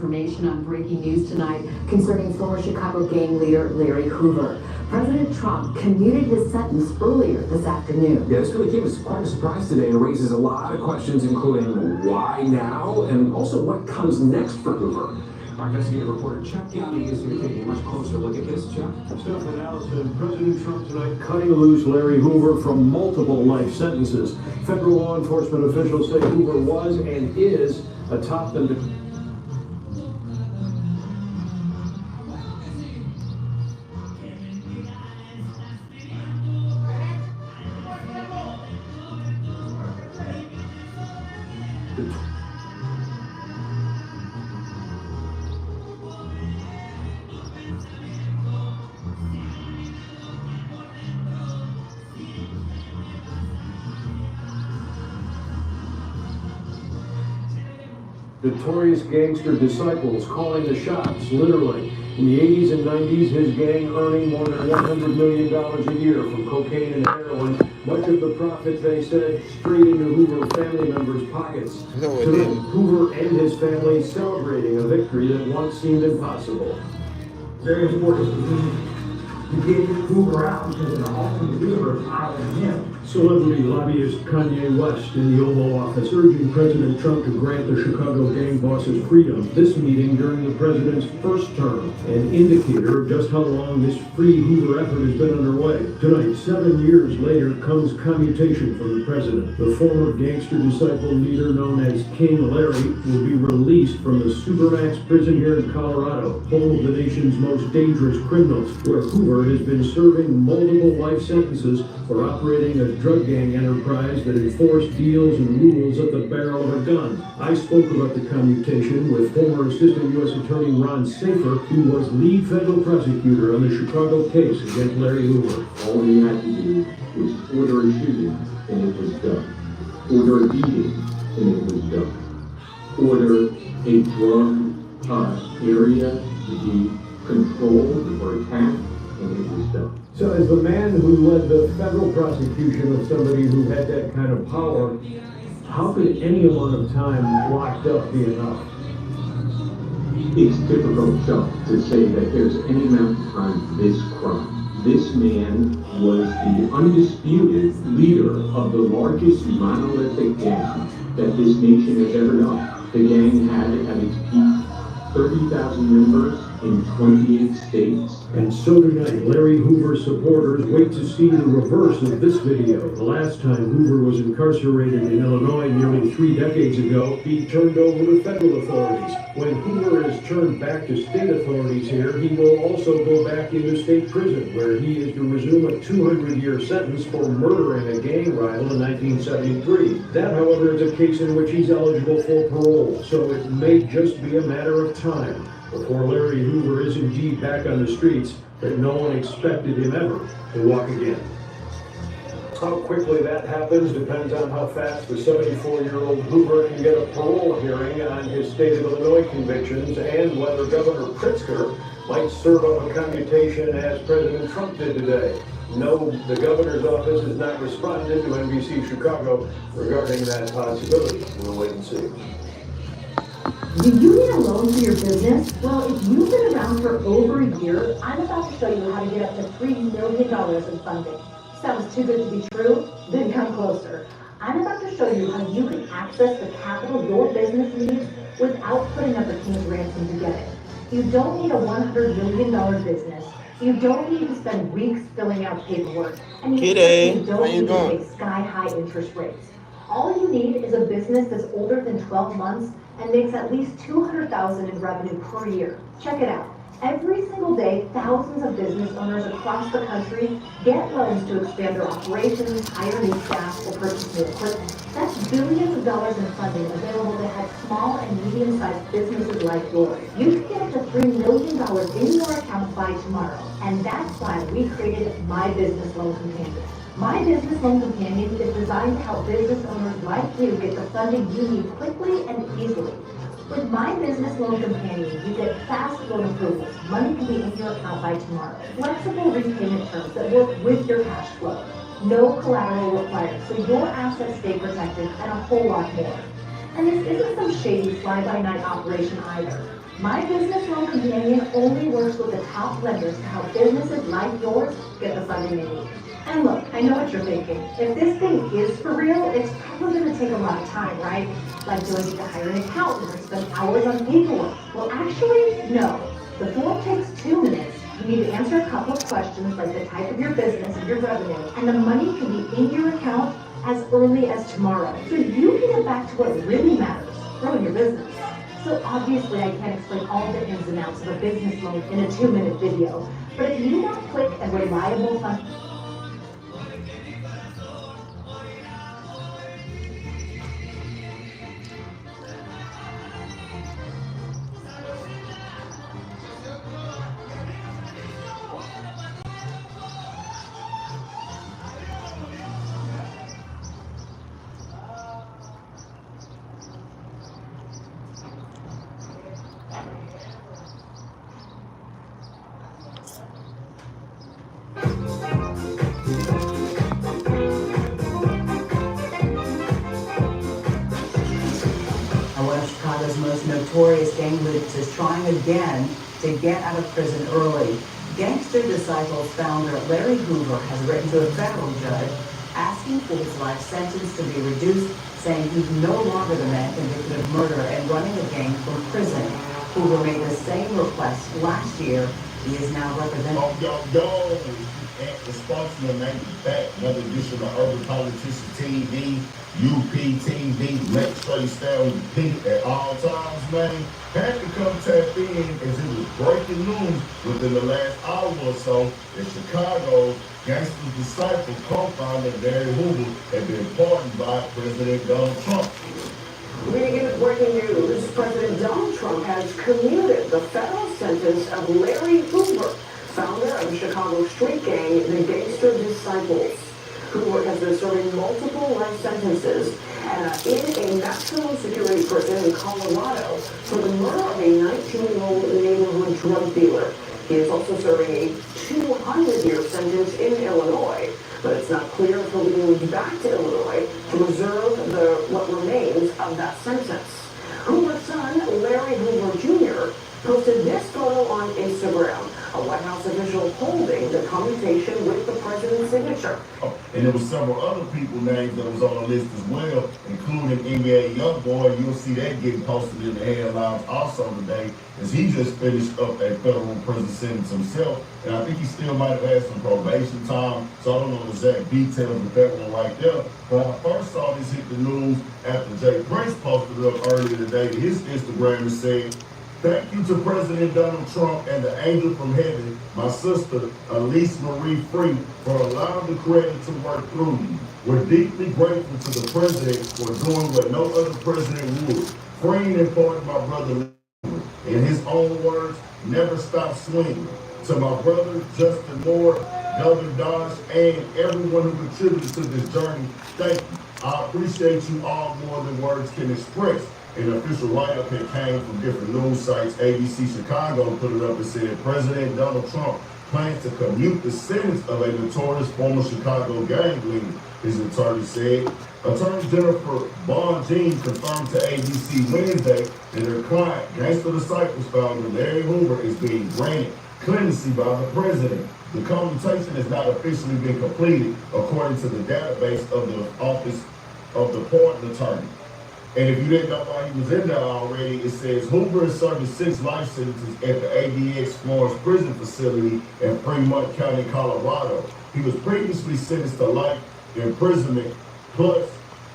information on breaking news tonight concerning former Chicago gang leader Larry Hoover. President Trump commuted his sentence earlier this afternoon. Yeah, this really came as quite a surprise today and raises a lot of questions, including why now and also what comes next for Hoover. Our investigative reporter Chuck Gowdy is here taking a much closer look at this. Chuck? Steph and Allison, President Trump tonight cutting loose Larry Hoover from multiple life sentences. Federal law enforcement officials say Hoover was and is a top notorious gangster disciples calling the shots, literally. In the 80s and 90s, his gang earning more than $100 million a year from cocaine and heroin. Much of the profits, they said, straight into Hoover family members' pockets. Tonight, Hoover and his family celebrating a victory that once seemed impossible. Very important to get Hoover out because in the ultimate universe, I am him. Celebrity lobbyist Kanye West in the Oval Office urging President Trump to grant the Chicago gang bosses freedom. This meeting during the president's first term, an indicator of just how long this free Hoover effort has been underway. Tonight, 7 years later, comes commutation from the president. The former gangster disciple leader known as King Larry will be released from the Supermax prison here in Colorado, home of the nation's most dangerous criminals, where Hoover has been serving multiple life sentences for operating a drug gang enterprise that enforced deals and rules at the barrel of a gun. I spoke about the commutation with former Assistant U.S. Attorney Ron Safer, who was lead federal prosecutor on the Chicago case against Larry Hoover. All he had to do was order a shooting, and it was done. Order a beating, and it was done. Order a drug area to be controlled or attacked, and it was done. So as the man who led the federal prosecution of somebody who had that kind of power, how could any amount of time locked up be enough? It's difficult, Chuck, to say that there's any amount of time for this crime. This man was the undisputed leader of the largest monolithic gang that this nation has ever known. The gang had at its peak 30,000 members in 28 states. And so tonight, Larry Hoover supporters wait to see the reverse of this video. The last time Hoover was incarcerated in Illinois nearly 3 decades ago, he turned over to federal authorities. When Hoover is turned back to state authorities here, he will also go back into state prison, where he is to resume a 200-year sentence for murdering a gang rival in 1973. That, however, is a case in which he's eligible for parole, so it may just be a matter of time before Larry Hoover is indeed back on the streets, but no one expected him ever to walk again. How quickly that happens depends on how fast the 74-year-old Hoover can get a parole hearing on his state of Illinois convictions and whether Governor Pritzker might serve up a commutation as President Trump did today. No, the governor's office has not responded to NBC Chicago regarding that possibility. We'll wait and see. Do you need a loan for your business? Well, if you've been around for over a year, I'm about to show you how to get up to $3 million in funding. Sounds too good to be true? Then come closer. I'm about to show you how you can access the capital your business needs without putting up a king's ransom to get it. You don't need a $100 million business. You don't need to spend weeks filling out paperwork. And you don't need to pay sky-high interest rates. All you need is a business that's older than 12 months and makes at least $200,000 in revenue per year. Check it out. Every single day, thousands of business owners across the country get loans to expand their operations, hire new staff, or purchase new equipment. That's billions of dollars in funding available to help small and medium-sized businesses like yours. You can get up to $3 million in your account by tomorrow. And that's why we created My Business Loan Companion. My Business Loan Companion is designed to help business owners like you get the funding you need quickly and easily. With My Business Loan Companion, you get fast loan approvals. Money can be in your account by tomorrow. Flexible repayment terms that work with your cash flow. No collateral required, so your assets stay protected, and a whole lot more. And this isn't some shady fly-by-night operation either. My business loan companion only works with the top lenders to help businesses like yours get the funding they need. And look, I know what you're thinking. If this thing is for real, it's probably gonna take a lot of time, right? Like, do I need to hire an accountant or spend hours on paperwork? Well, actually, no. The form takes 2 minutes. You need to answer a couple of questions like the type of your business and your revenue, and the money can be in your account as early as tomorrow. So you can get back to what really matters, growing your business. So obviously I can't explain all the ins and outs of a business loan in a 2-minute video, but if you want quick and reliable funding, One of Chicago's most notorious gang leaders is trying again to get out of prison early. Gangster Disciples founder Larry Hoover has written to a federal judge asking for his life sentence to be reduced, saying he's no longer the man convicted of murder and running a gang from prison. Hoover made the same request last year. He is now representing. And the spokesman made it back. Another edition of Urban Politician TV, UPTV. Make sure you stay on the pink at all times, man. Had to come tap in as it was breaking news within the last hour or so that Chicago's Gangster Disciple co-founder Larry Hoover had been pardoned by President Donald Trump. We begin with breaking news. President Donald Trump has commuted the federal sentence of Larry Hoover, founder of the Chicago street gang, the Gangster Disciples. Hoover has been serving multiple life sentences in a maximum security prison in Colorado for the murder of a 19-year-old neighborhood drug dealer. He is also serving a 200-year sentence in Illinois, but it's not clear if he'll be moved back to Illinois to reserve what remains of that sentence. Hoover's son, Larry Hoover Jr., posted this photo on Instagram, a White House official holding the commutation with the president's signature. And there were several other people names that was on the list as well, including NBA Youngboy. You'll see that getting posted in the headlines also today, as he just finished up a federal prison sentence himself. And I think he still might have had some probation time, so I don't know the exact details of that one right there. But I first saw this hit the news after Jay Prince posted it up earlier today to his Instagram and said, "Thank you to President Donald Trump and the angel from heaven, my sister, Elise Marie Free, for allowing the credit to work through you. We're deeply grateful to the president for doing what no other president would, freeing and pardoning my brother. In his own words, never stop swinging. To my brother, Justin Moore, Governor Dodge, and everyone who contributed to this journey, thank you. I appreciate you all more than words can express." An official write-up that came from different news sites. ABC Chicago put it up and said President Donald Trump plans to commute the sentence of a notorious former Chicago gang leader, his attorney said. Attorney Jennifer Bonjean confirmed to ABC Wednesday that her client, Gangster Disciples founder Larry Hoover, is being granted clemency by the president. The commutation has not officially been completed, according to the database of the Office of the Pardon Attorney. And if you didn't know why he was in there already, it says Hoover is serving 6 life sentences at the ADX Florence Prison Facility in Fremont County, Colorado. He was previously sentenced to life imprisonment plus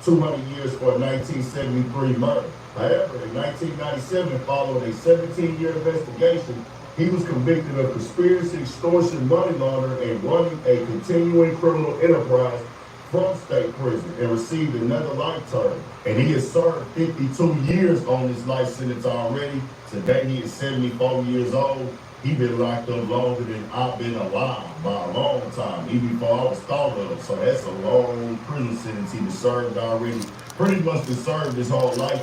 200 years for a 1973 murder. However, in 1997, following a 17-year investigation, he was convicted of conspiracy, extortion, money laundering, and running a continuing criminal enterprise from state prison and received another life term. And he has served 52 years on this life sentence already. Today he is 74 years old. He been locked up longer than I've been alive by a long time, even before I was thought of. So that's a long prison sentence he was served already. Pretty much been served his whole life.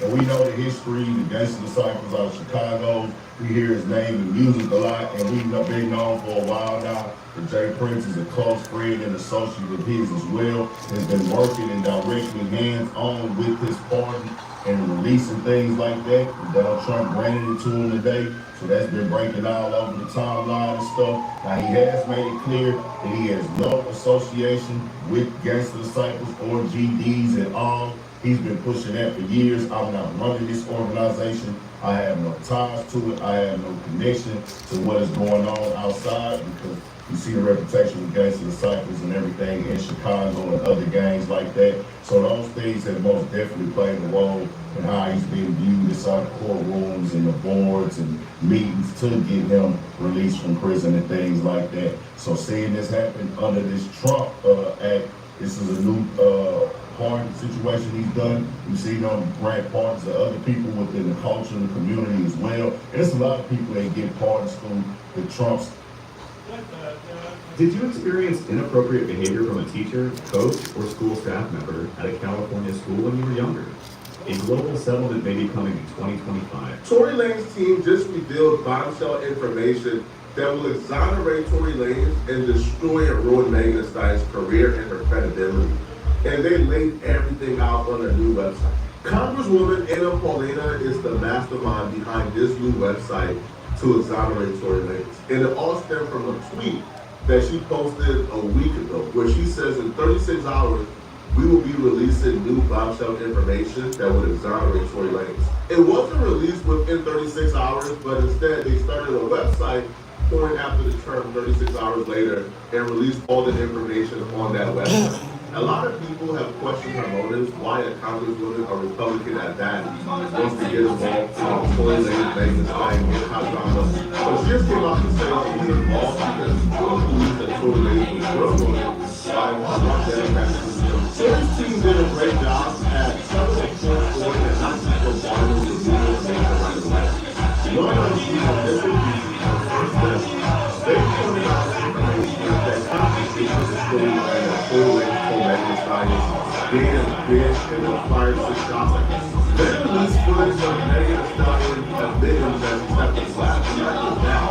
And we know the history, the Gangster Disciples out of Chicago. We hear his name in music a lot, and we've been known for a while now. Jay Prince is a close friend and associate of his as well. Has been working and directly hands-on with his pardon and releasing things like that. And Donald Trump granted it to him today. So that's been breaking all over the timeline and stuff. Now, he has made it clear that he has no association with Gangster Disciples or GDs at all. He's been pushing that for years. I'm not running this organization. I have no ties to it. I have no connection to what is going on outside, because you see the reputation with Gangster Disciples and everything in Chicago and other gangs like that. So those things have most definitely played a role in how he's being viewed inside the courtrooms and the boards and meetings to get him released from prison and things like that. So seeing this happen under this Trump act, this is a new pardon situation he's done. We've seen him grant pardons to other people within the culture and the community as well. And there's a lot of people that get pardons through the Trumps. Did you experience inappropriate behavior from a teacher, coach, or school staff member at a California school when you were younger? A global settlement may be coming in 2025. Tory Lanez team just revealed bombshell information that will exonerate Tory Lanez and destroy and ruin Megan Thee Stallion's career and her credibility. And they laid everything out on their new website. Congresswoman Anna Paulina is the mastermind behind this new website to exonerate Tory Lanez. And it all stemmed from a tweet that she posted a week ago, where she says in 36 hours, we will be releasing new bombshell information that would exonerate Tory Lanez. It wasn't released within 36 hours, but instead they started a website going after the term 36 hours later and released all the information on that website. A lot of people have questioned her motives, why a congresswoman, a Republican at that, wants to get involved in Tory Lanez, Megan Thee Stallion, get hot drama. But she just came out to say she's involved because she believes that Tory Lanez was criminal by one Democrat. Tory's team did a great job at several forward and not just for Barnum to do information right away. One of the this would be the first step. They pointed out information that constitutes the story and Tory Lanez Megan Thee Stallion being a bitch and a fired 6 shots at us. Then released footage of Megan Thee Stallion admitting that she stepped in slap and like it down.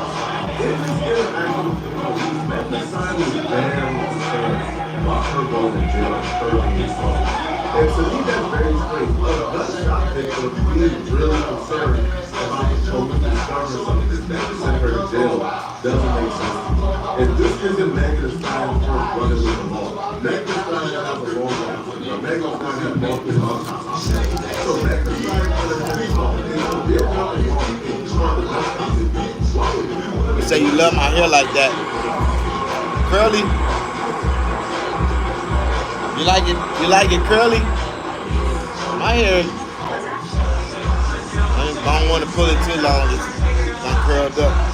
In this interaction with the police, Megan Thee Stallion was very concerned about her going to jail and her being assaulted. And to me, that's very strange. A gunshot victim being really concerned about the police discovering something that sent her to jail doesn't make sense to me. And this isn't Megan Thee Stallion's first running with the law. Megan Thee Stallion has a long life. Megan Thee Stallion has multiple autopsies. So Megan Thee Stallion has a long life. And so they're coming along and trying to gunshot victims. Why would you do that? You say you love my hair like that. Curly? You like it? You like it curly? My hair, I don't want to pull it too long. It's not curled up.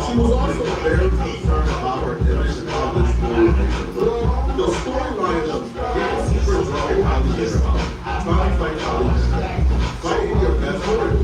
She was also very concerned about her image and how this story makes her look. The storyline of getting super drunk and how to get her out, trying to fight colleagues, fighting your best friend.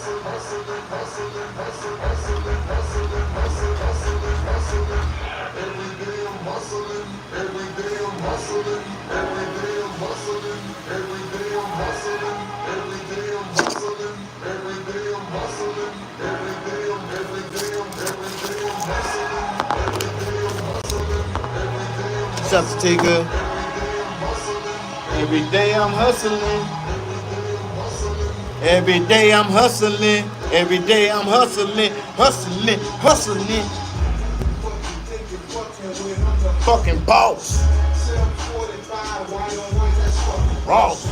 What's up, Satika? Every day I'm hustling. Every day I'm hustling. Every day I'm hustling. Hustling. Hustling. Fucking boss. Ross.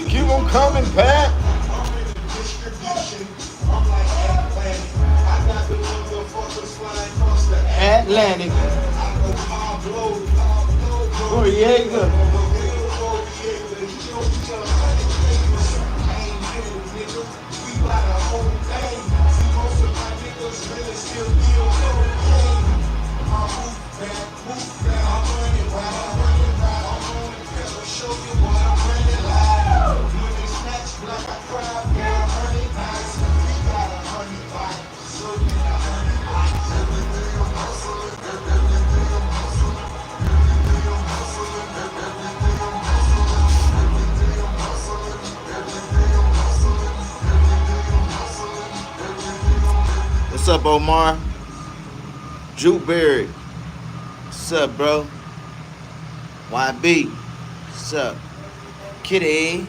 Keep on coming back. Atlantic. Noriega. What's up, Omar? Juteberry. What's up, bro? YB. What's up? Kitty.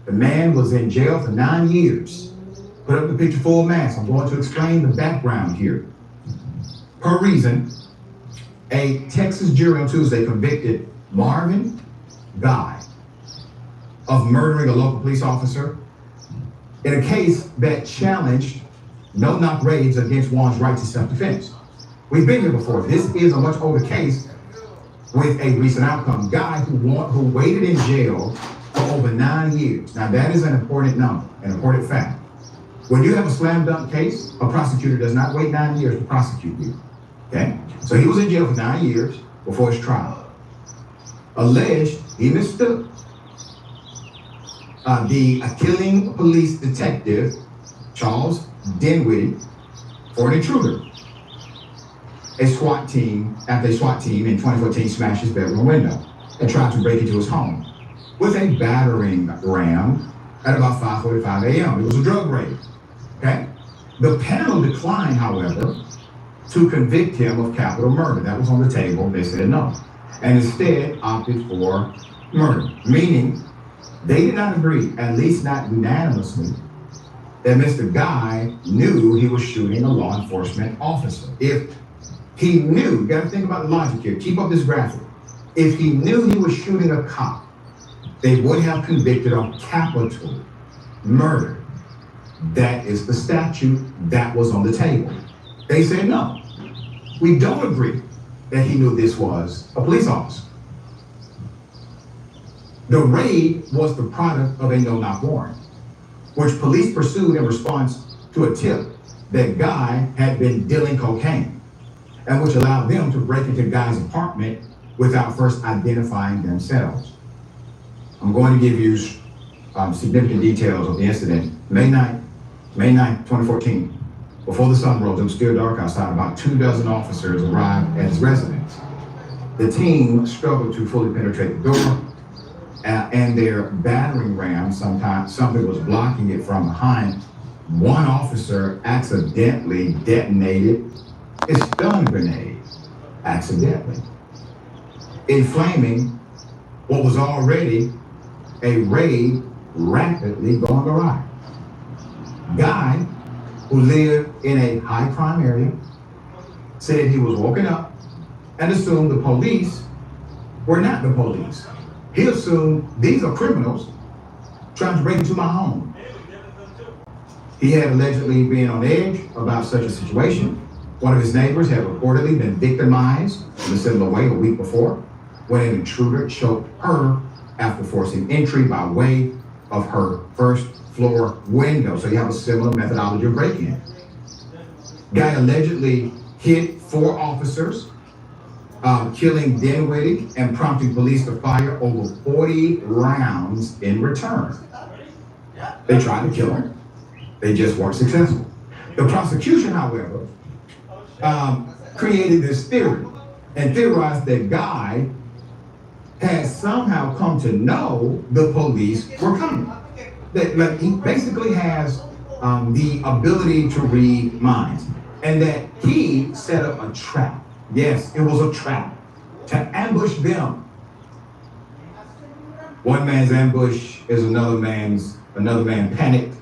The man was in jail for 9 years. Put up the picture full mask. I'm going to explain the background here. Per reason, a Texas jury on Tuesday convicted Marvin Guy of murdering a local police officer in a case that challenged no-knock raids against one's right to self-defense. We've been here before. This is a much older case with a recent outcome. Guy who waited in jail for over 9 years. Now that is an important number, an important fact. When you have a slam dunk case, a prosecutor does not wait 9 years to prosecute you. Okay? So he was in jail for 9 years before his trial. Alleged he mistook the killing police detective, Charles Dinwiddie, for an intruder. After a SWAT team in 2014 smashed his bedroom window and tried to break into his home with a battering ram at about 5:45 a.m. It was a drug raid. Okay? The panel declined, however, to convict him of capital murder. That was on the table. They said no. And instead opted for murder, meaning they did not agree, at least not unanimously, that Mr. Guy knew he was shooting a law enforcement officer. If he knew, you gotta think about the logic here, keep up this graphic. If he knew he was shooting a cop, they would have convicted of capital murder. That is the statute that was on the table. They said no. We don't agree that he knew this was a police officer. The raid was the product of a no-knock warrant, which police pursued in response to a tip that Guy had been dealing cocaine, and which allowed them to break into Guy's apartment without first identifying themselves. I'm going to give you significant details of the incident. May 9th, 2014. Before the sun rose, it was still dark outside. About 24 officers arrived at his residence. The team struggled to fully penetrate the door, and their battering ram, something was blocking it from behind. One officer accidentally detonated his stun grenade, accidentally, inflaming what was already a raid rapidly going awry. Guy, who lived in a high crime area, said he was woken up and assumed the police were not the police. He assumed these are criminals trying to break into my home. He had allegedly been on edge about such a situation. One of his neighbors had reportedly been victimized in a similar way a week before when an intruder choked her after forcing entry by way of her first floor window. So you have a similar methodology of break-in. Guy allegedly hit 4 officers, killing Dinwiddie and prompting police to fire over 40 rounds in return. They tried to kill him. They just weren't successful. The prosecution, however, created this theory and theorized that Guy has somehow come to know the police were coming. That he basically has the ability to read minds, and that he set up a trap. Yes, it was a trap to ambush them. One man's ambush is another man panicked,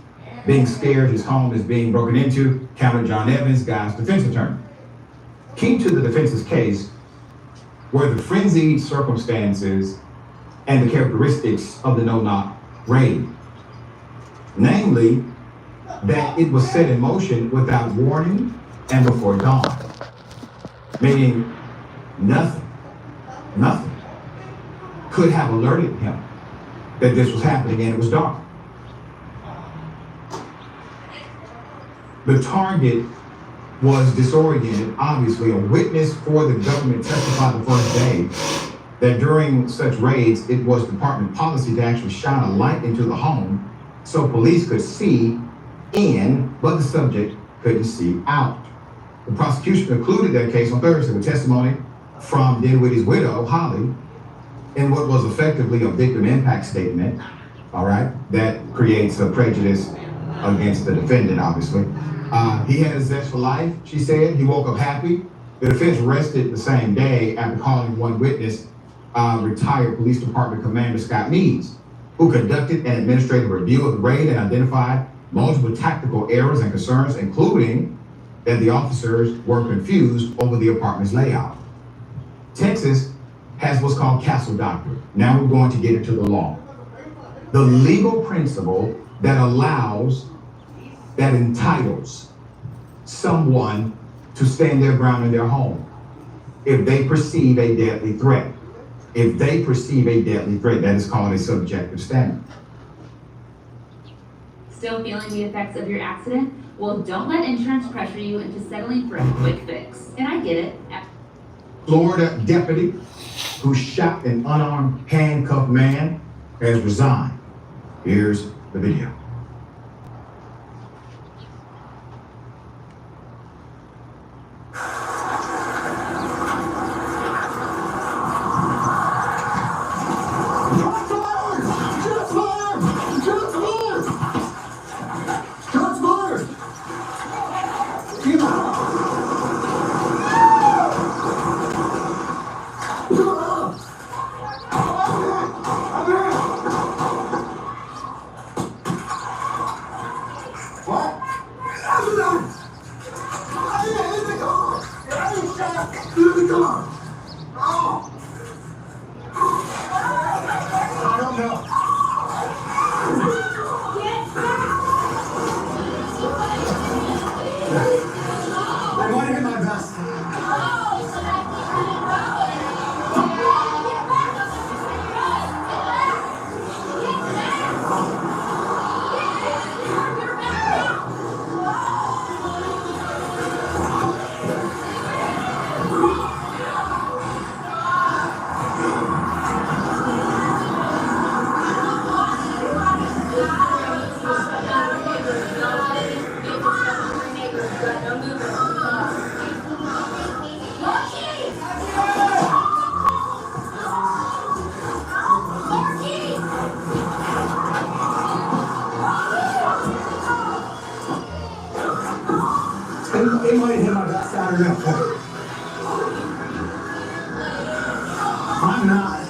being scared his home is being broken into, countered John Evans, Guy's defense attorney. Key to the defense's case were the frenzied circumstances and the characteristics of the no-knock raid. Namely, that it was set in motion without warning and before dawn. Meaning nothing could have alerted him that this was happening and it was dark. The target was disoriented. Obviously, a witness for the government testified the first day that during such raids, it was department policy to actually shine a light into the home so police could see in, but the subject couldn't see out. The prosecution concluded their case on Thursday with testimony from Dinwiddie's widow, Holly, in what was effectively a victim impact statement, all right, that creates a prejudice against the defendant, obviously. He had a zest for life, she said. He woke up happy. The defense rested the same day after calling one witness, retired Police Department Commander Scott Meads, who conducted an administrative review of the raid and identified multiple tactical errors and concerns, including that the officers were confused over the apartment's layout. Texas has what's called castle doctrine. Now we're going to get into the law. The legal principle that entitles someone to stand their ground in their home if they perceive a deadly threat. If they perceive a deadly threat, that is called a subjective standard. Still feeling the effects of your accident? Well, don't let insurance pressure you into settling for a quick fix. And I get it. Florida deputy who shot an unarmed handcuffed man has resigned. Here's the video. I'm not.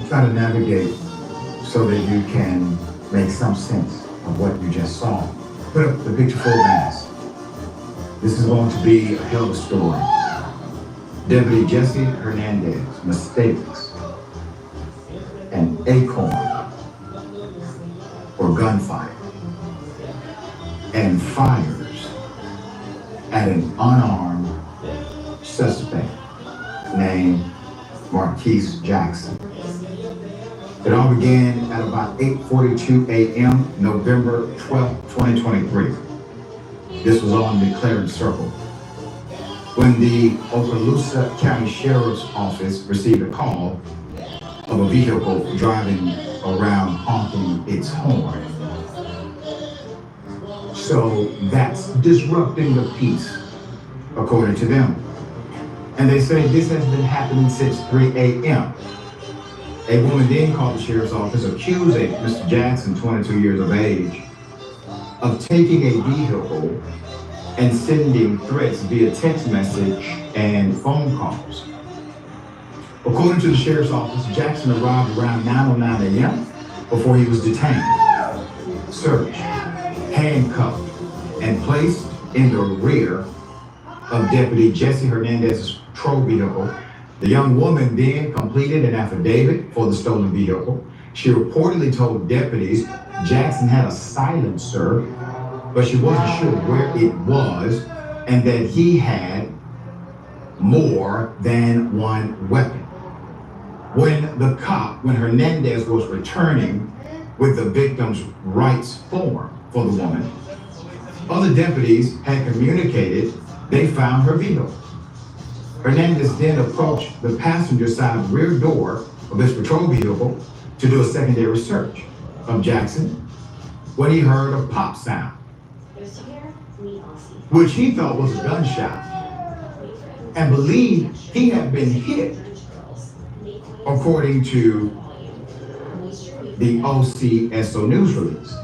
Try to navigate so that you can make some sense of what you just saw. Put up the picture full mass. This is going to be a hell of a story. Deputy Jesse Hernandez mistakes an acorn for gunfire and fires at an unarmed suspect named Marquise Jackson. It all began at about 8:42 a.m., November 12, 2023. This was on the Clarence Circle. When the Okaloosa County Sheriff's Office received a call of a vehicle driving around honking its horn. So that's disrupting the peace, according to them. And they say this has been happening since 3 a.m. A woman then called the sheriff's office accusing Mr. Jackson, 22 years of age, of taking a vehicle and sending threats via text message and phone calls. According to the sheriff's office, Jackson arrived around 9:09 a.m. before he was detained, searched, handcuffed, and placed in the rear of Deputy Jesse Hernandez's patrol vehicle. The young woman then completed an affidavit for the stolen vehicle. She reportedly told deputies Jackson had a silencer, but she wasn't sure where it was, and that he had more than one weapon. When Hernandez was returning with the victim's rights form for the woman, other deputies had communicated they found her vehicle. Hernandez then approached the passenger side rear door of his patrol vehicle to do a secondary search of Jackson when he heard a pop sound, which he thought was a gunshot, and believed he had been hit, according to the OCSO news release.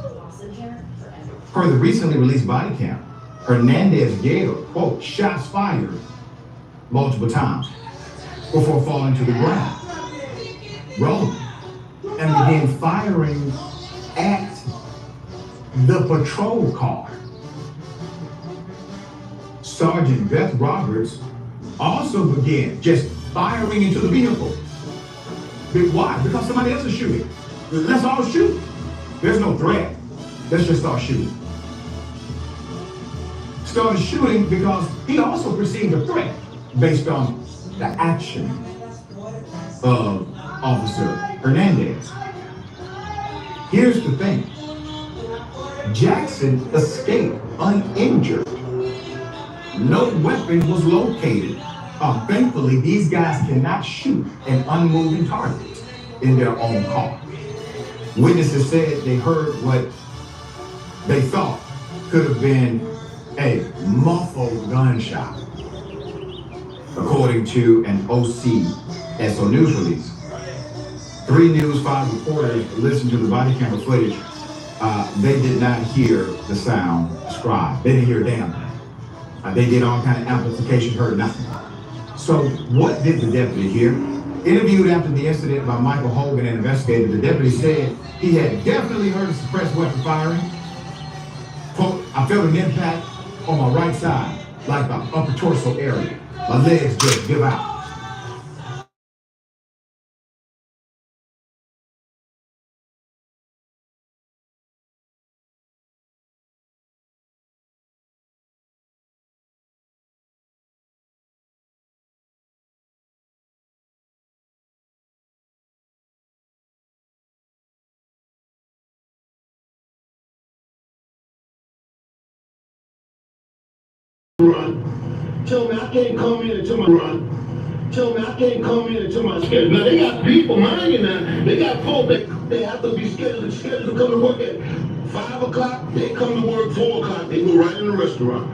Per the recently released body cam, Hernandez yelled, quote, "Shots fired," multiple times before falling to the ground, rolling, and began firing at the patrol car. Sergeant Beth Roberts also began just firing into the vehicle. Why? Because somebody else is shooting. Let's all shoot. There's no threat. Let's just start shooting. Started shooting because he also perceived a threat based on the action of Officer Hernandez. Here's the thing. Jackson escaped uninjured. No weapon was located. Thankfully, these guys cannot shoot an unmoving target in their own car. Witnesses said they heard what they thought could have been a muffled gunshot, according to an OCSO news release. 3 News 5 reporters listened to the body camera footage. They did not hear the sound described. They didn't hear a damn thing. They did all kind of amplification, heard nothing. So what did the deputy hear? Interviewed after the incident by Michael Hogan, an investigator, the deputy said he had definitely heard suppressed weapon firing. Quote, "I felt an impact on my right side, like the upper torso area. My legs just give out." Run. Tell me I can't come in until my run. Tell me I can't come in until my schedule. Now they got people, mind you now, they got folks that they have to be scheduled to come to work at 5 o'clock. They come to work 4 o'clock. They go right in the restaurant.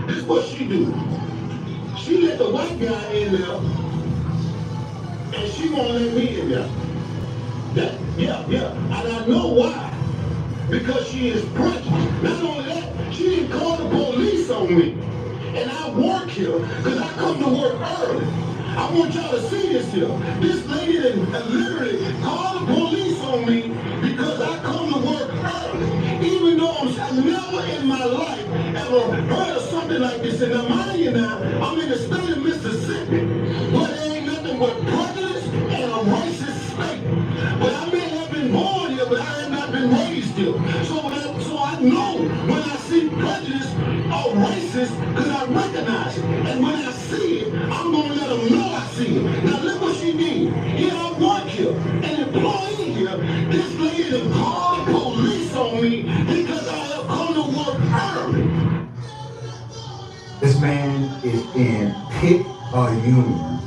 This is what she do. She let the white guy in there, and she won't let me in there. And I know why. Because she is prejudiced. Not only that, she didn't call the police on me. And I work here because I come to work early. I I want y'all to see this here. This lady literally called the police on me because I come to work early. Even though I've never in my life ever heard of something like this. And now, mind you now, I'm in the state of Mississippi, where there ain't nothing but prejudice and a racist state. But I may have been born here, but I have not been raised here. So I know when I see prejudice or racist, because I recognize it. And when I see it, I'm going to let them know I see it. Now look what she did. Here I work here, an employee here. This lady done called the police on me because I have come to work early. This man is in Picayune,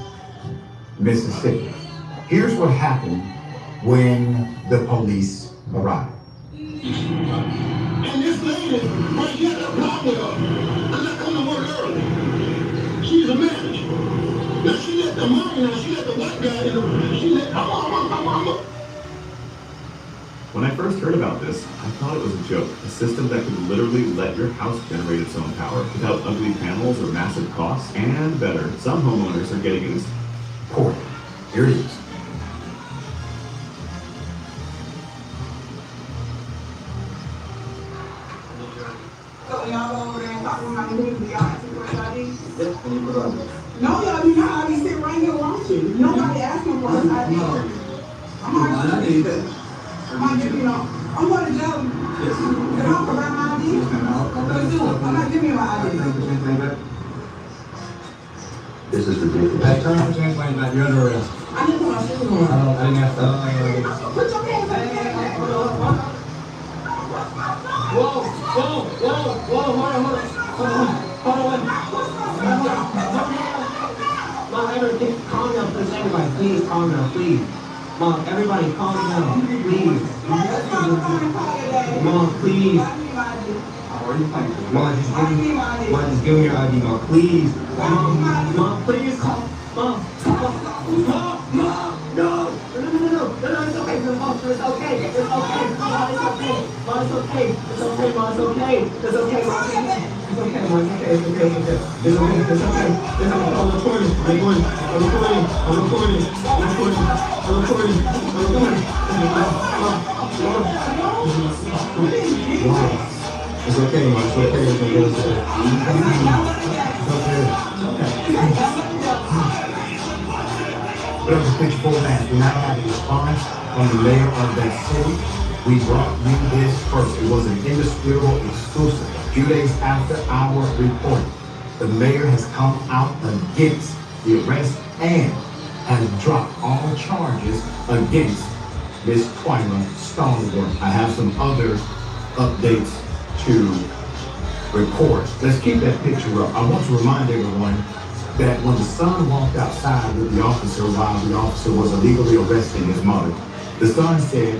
Mississippi. Here's what happened when the police arrived. And this lady, right here, got a problem with her, because I come to work early. She's a manager. Now she let the money, now she let the white guy in her, she let, I'm When I first heard about this, I thought it was a joke, a system that could literally let your house generate its own power without ugly panels or massive costs. And better, some homeowners are getting it. Poor. Here it is. So y'all over there and talk about the news, y'all ask me what y'all need? No, y'all do not. I be sitting right here watching. Nobody asking for us ID. I'm not give you no. I'm going to jail. Can I provide my ID? I'm not giving you my ID. This is ridiculous. Hey, turn on change lane back. You're under arrest. I didn't put my shoes on. I didn't have to. Put your hands on your head. Whoa, hold on. Mom, everybody, calm down, please, everybody, please, calm down, please. Mom, everybody, calm down, please. Mom, please. Mom, just give me your ID, Mom, please. Mom, please, calm. Mom, no, it's okay, Mom, it's okay, Mom, it's okay, Mom, it's okay, Mom, it's okay, it's okay, Mom, it's okay, it's okay, Mom, it's okay, I'm recording, It's okay, Mom, it's okay, But I'm a picture full man. We now have a response from the mayor of that city. We brought you this first. It was an indisputable exclusive. A few days after our report, the mayor has come out against the arrest and has dropped all charges against Miss Twyla Stallworth. I have some other updates to report. Let's keep that picture up. I want to remind everyone that when the son walked outside with the officer while the officer was illegally arresting his mother, the son said,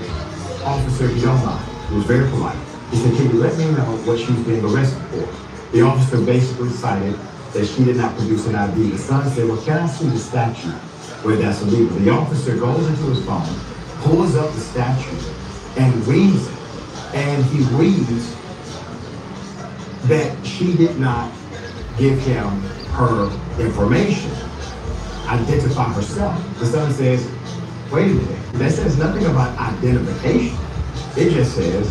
"Officer, if you don't mind," he was very polite. He said, "Can you let me know what she's being arrested for?" The officer basically cited that she did not produce an ID. The son said, "Well, can I see the statute where that's illegal?" The officer goes into his phone, pulls up the statute, and reads it. And he reads that she did not give him her information, identify herself. The son says, "Wait a minute, that says nothing about identification. It just says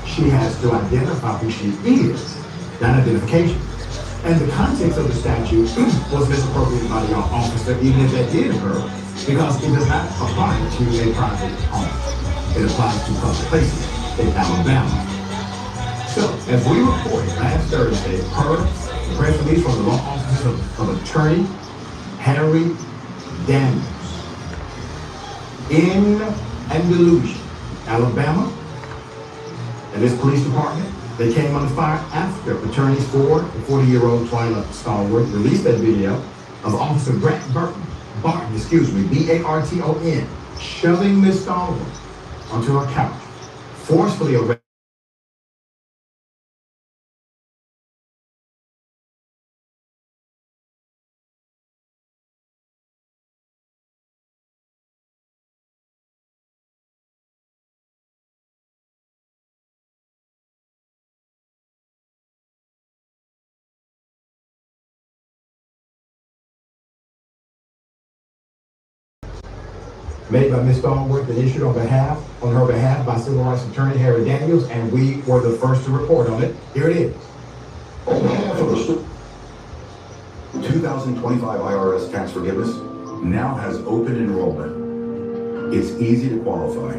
she has to identify who she is, not identification." And the context of the statute was misappropriated by the officer, even if that did occur, because it does not apply to a private home. It applies to public places in Alabama. So, as we reported last Thursday, per the press release from the law office of Attorney Harry Daniels in Andalusia, Alabama, and this police department, they came under fire after attorneys for the 40-year-old Twyla Stallworth released that video of Officer Barton, B-A-R-T-O-N, shoving Miss Stallworth onto her couch, forcefully arresting made by Ms. Thornworth and issued on her behalf by Civil Rights Attorney Harry Daniels, and we were the first to report on it. Here it is. On behalf of the 2025 IRS tax forgiveness now has open enrollment. It's easy to qualify.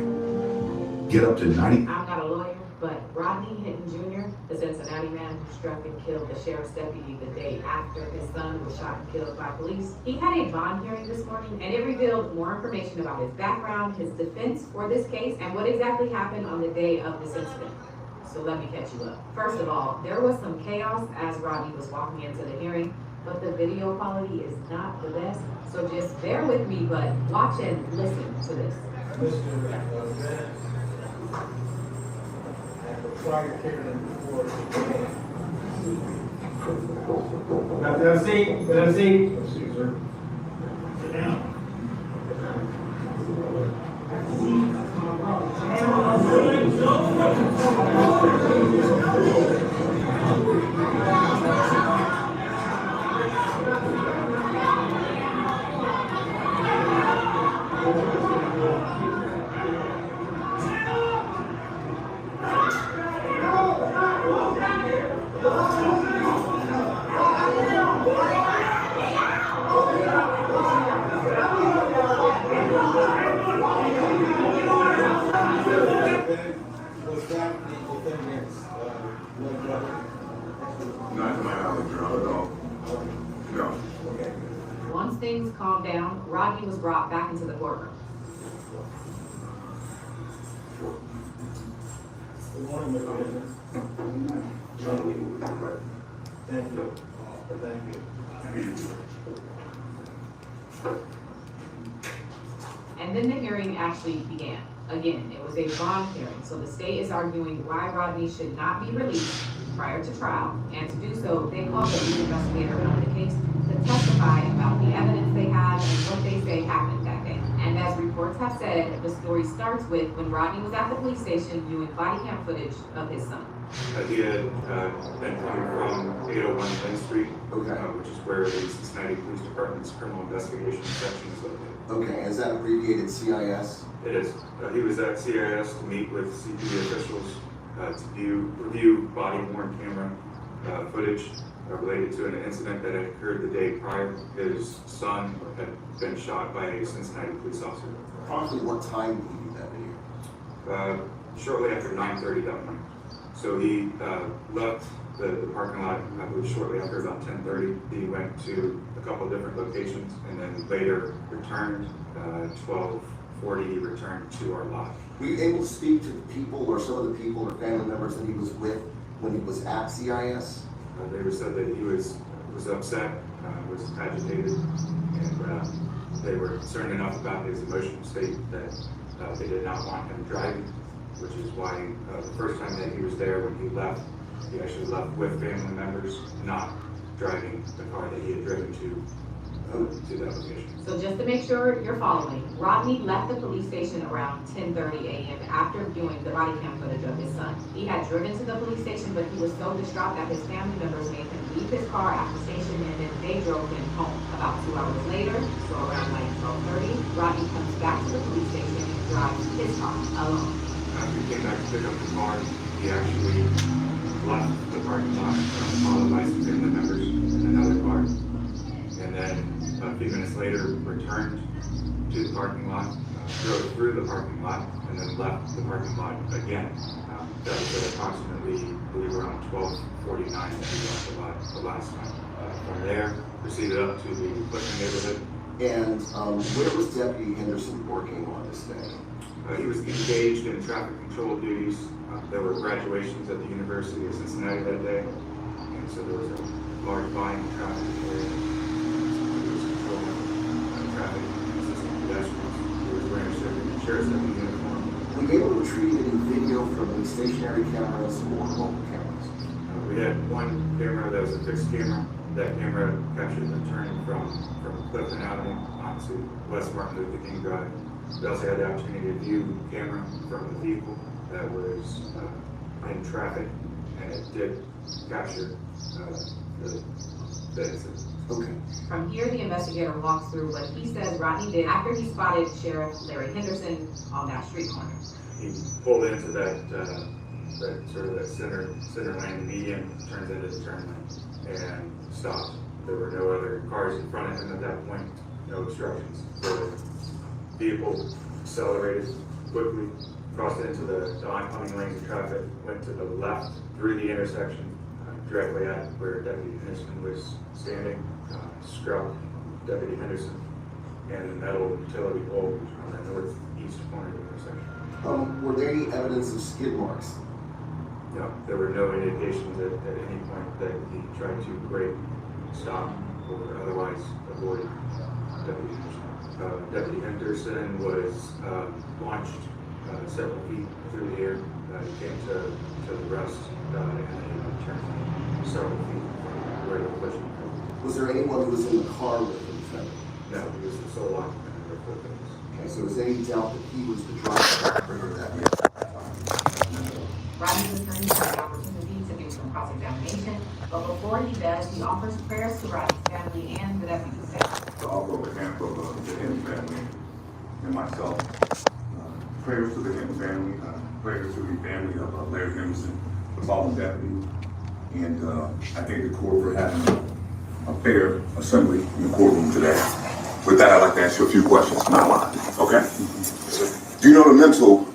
Get up to 90. I'm not a lawyer, but Rodney Hinton Jr., the Cincinnati man who struck and killed the sheriff's deputy the day after his son was shot and killed by police, he had a bond hearing this morning, and it revealed more information about his background, his defense for this case, and what exactly happened on the day of this incident. So let me catch you up. First of all, there was some chaos as Rodney was walking into the hearing, but the video quality is not the best, so just bear with me, but watch and listen to this. Have a seat. Have a seat. Sit down. Not to my knowledge, Your Honor, no. No. Once things calmed down, Rodney was brought back into the courtroom. Good morning, Mr. Witness. Thank you. Thank you. And then the hearing actually began. Again, it was a bond hearing, so the state is arguing why Rodney should not be released prior to trial, and to do so, they called the lead investigator on the case to testify about the evidence they had and what they say happened that day. And as reports have said, the story starts with when Rodney was at the police station viewing body cam footage of his son. He had been coming from 801 Main Street, which is where the Cincinnati Police Department's criminal investigation section is located. Okay, is that abbreviated CIS? It is. He was at CIS to meet with CPD officials to review body-worn camera footage related to an incident that had occurred the day prior. His son had been shot by a Cincinnati police officer. Approximately what time did he do that video? Shortly after 9:30 that morning. So he left the parking lot, I believe shortly after about 10:30. He went to a couple of different locations and then later returned 12:40. He returned to our lot. Were you able to speak to the people or some of the people or family members that he was with when he was at CIS? They were said that he was upset, was agitated, and they were concerned enough about his emotional state that they did not want him driving, which is why the first time that he was there when he left, he actually left with family members, not driving the car that he had driven to that location. So just to make sure you're following, Rodney left the police station around 10:30 a.m. after viewing the body cam footage of his son. He had driven to the police station, but he was so distraught that his family members made him leave his car at the station, and then they drove him home. About 2 hours later, so around like 12:30, Rodney comes back to the police station and drives his car alone. After he came back to pick up the car, he actually left the parking lot, followed by some family members in another car. And then a few minutes later, returned to the parking lot, drove through the parking lot, and then left the parking lot again. That was at approximately, I believe, around 12:49 that he left the lot the last time. From there, proceeded up to the Clifton neighborhood. And where was Deputy Henderson working on this day? He was engaged in traffic control duties. There were graduations at the University of Cincinnati that day, and so there was a large volume of traffic area. Traffic, assisting pedestrians. He was wearing a sheriff's deputy uniform. Were you able to retrieve any video from any stationary cameras or mobile cameras? We had one camera that was a fixed camera. That camera captured the turn from Clifton Avenue onto West Martin Luther King Drive. We also had the opportunity to view camera from the vehicle that was in traffic, and it did capture the incident. Okay. From here, the investigator walks through what he says Rodney did after he spotted Sheriff Larry Henderson on that street corner. He pulled into that sort of that center lane median, turns into the turn lane, and stopped. There were no other cars in front of him at that point, no obstructions. The vehicle accelerated quickly, crossed into the oncoming lanes of traffic, went to the left through the intersection, directly at where Deputy Henderson was standing, struck Deputy Henderson and the metal utility pole on the northeast corner of the intersection. Were there any evidence of skid marks? No, there were no indications at any point that he tried to brake, stop, or otherwise avoid Deputy Henderson. Deputy Henderson was launched several feet through the air. He came to the rest and he turned several feet from where the collision occurred. Was there anyone who was in the car with him? No, he was the sole occupant of the footprints. Okay, so is there any doubt that he was the driver of that vehicle? Rodney's attorney has the opportunity to do some cross-examination, but before he does, he offers prayers to Rodney's family and the deputy's staff. So I'll go with hand for the Henry family and myself. Prayers to the Henry family, prayers to the family of Larry Henderson, the fallen deputy. And I thank the court for having a fair assembly in the courtroom today. With that, I'd like to ask you a few questions. Okay? Do you know the mental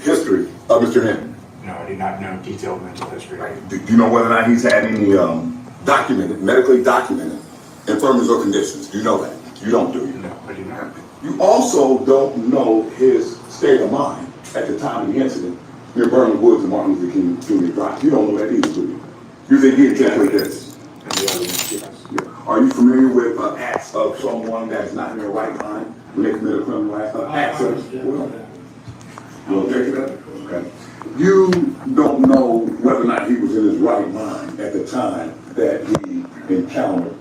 history of Mr. Henry? No, I did not know detailed mental history. Right. Do you know whether or not he's had any medically documented infirmities or conditions? Do you know that? You don't, do you? No, I do not. You also don't know his state of mind at the time of the incident near Vernon Woods and Martin Luther King Jr. Drive. You don't know that either, do you? You think he intended this? Yes. Are you familiar with acts of someone that's not in their right mind when they commit a criminal act? Acts of, you okay with that? Okay. You don't know whether or not he was in his right mind at the time that he encountered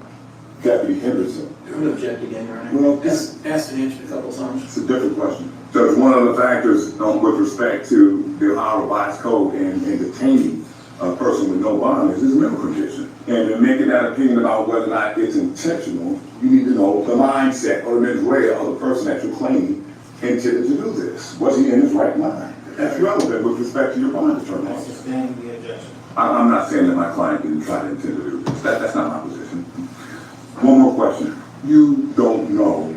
Deputy Henderson. I'm gonna object again, Your Honor. Well, Asked and answered a couple times. It's a different question. So one of the factors with respect to the Ohio Revised Code and detaining a person with no bond is his mental condition. And in making that opinion about whether or not it's intentional, you need to know the mindset or the mens rea of the person that you're claiming intended to do this. Was he in his right mind? That's relevant with respect to your bond determination. Sustaining the objection. I'm not saying that my client didn't try to intend to do this. That's not my position. One more question. You don't know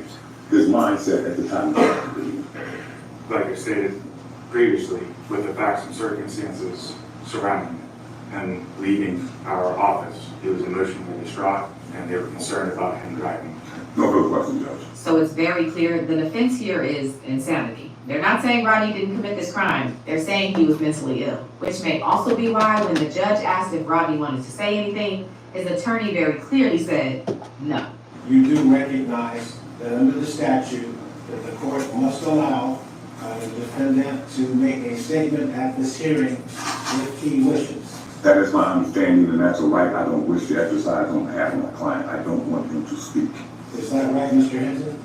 his mindset at the time of the accident. Like I stated previously, with the facts and circumstances surrounding him and leaving our office, he was emotionally distraught and they were concerned about him driving. No further questions, Judge. So it's very clear the defense here is insanity. They're not saying Rodney didn't commit this crime. They're saying he was mentally ill, which may also be why when the judge asked if Rodney wanted to say anything, his attorney very clearly said no. You do recognize that under the statute that the court must allow the defendant to make a statement at this hearing if he wishes. That is my understanding, and that's a right I don't wish to exercise on behalf of my client. I don't want him to speak. Is that right, Mr. Henson?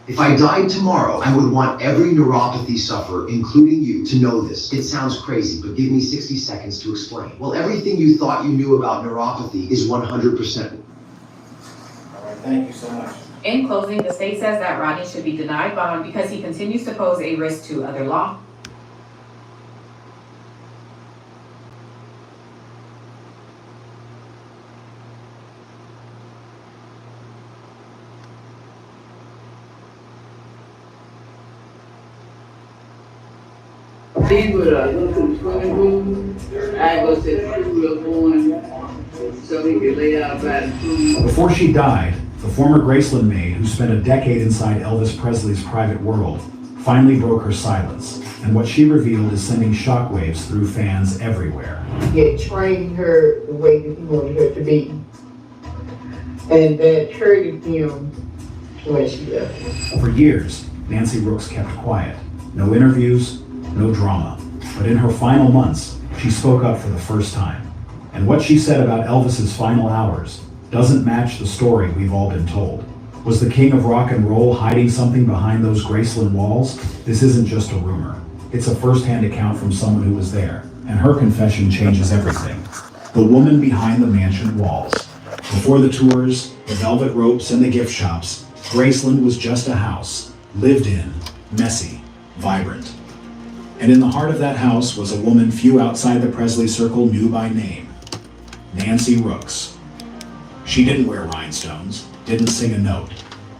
If I died tomorrow, I would want every neuropathy sufferer, including you, to know this. It sounds crazy, but give me 60 seconds to explain. Well, everything you thought you knew about neuropathy is 100%. All right, thank you so much. In closing, the state says that Rodney should be denied bond because he continues to pose a risk to other law. He would go to the swimming pool. I go to the pool going so he could lay out by the pool. Before she died, the former Graceland maid, who spent a decade inside Elvis Presley's private world, finally broke her silence. And what she revealed is sending shockwaves through fans everywhere. He had trained her the way that he wanted her to be. And that hurted him when she left. For years, Nancy Brooks kept quiet. No interviews, no drama. But in her final months, she spoke up for the first time. And what she said about Elvis's final hours doesn't match the story we've all been told. Was the king of rock and roll hiding something behind those Graceland walls? This isn't just a rumor. It's a first-hand account from someone who was there, and her confession changes everything. The woman behind the mansion walls. Before the tours, the velvet ropes, and the gift shops, Graceland was just a house, lived in, messy, vibrant. And in the heart of that house was a woman few outside the Presley circle knew by name, Nancy Rooks. She didn't wear rhinestones, didn't sing a note,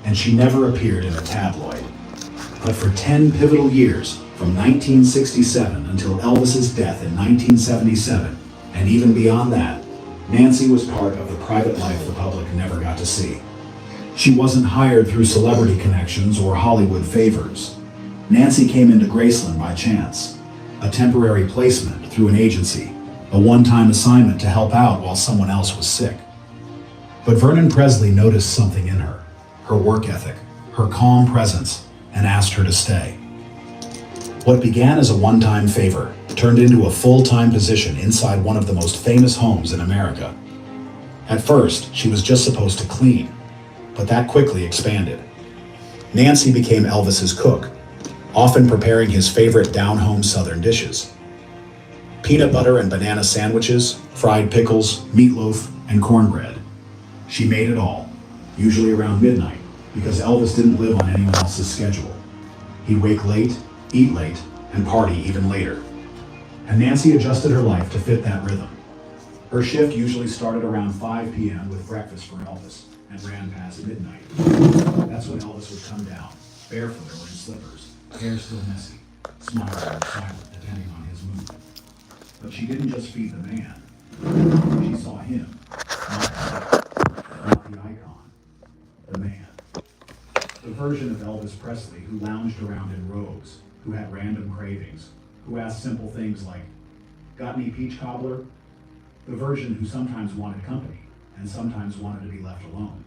and she never appeared in a tabloid. But for 10 pivotal years, from 1967 until Elvis's death in 1977, and even beyond that, Nancy was part of the private life the public never got to see. She wasn't hired through celebrity connections or Hollywood favors. Nancy came into Graceland by chance, a temporary placement through an agency, a one-time assignment to help out while someone else was sick. But Vernon Presley noticed something in her, her work ethic, her calm presence, and asked her to stay. What began as a one-time favor turned into a full-time position inside one of the most famous homes in America. At first, she was just supposed to clean, but that quickly expanded. Nancy became Elvis's cook, often preparing his favorite down-home Southern dishes. Peanut butter and banana sandwiches, fried pickles, meatloaf, and cornbread. She made it all, usually around midnight, because Elvis didn't live on anyone else's schedule. He'd wake late, eat late, and party even later. And Nancy adjusted her life to fit that rhythm. Her shift usually started around 5 p.m. with breakfast for Elvis and ran past midnight. That's when Elvis would come down, barefoot or in slippers, hair still messy, smiling or silent depending on his mood. But she didn't just feed the man. She saw him, not the icon, the man. The version of Elvis Presley who lounged around in robes, who had random cravings, who asked simple things like, "Got any peach cobbler?" The version who sometimes wanted company and sometimes wanted to be left alone.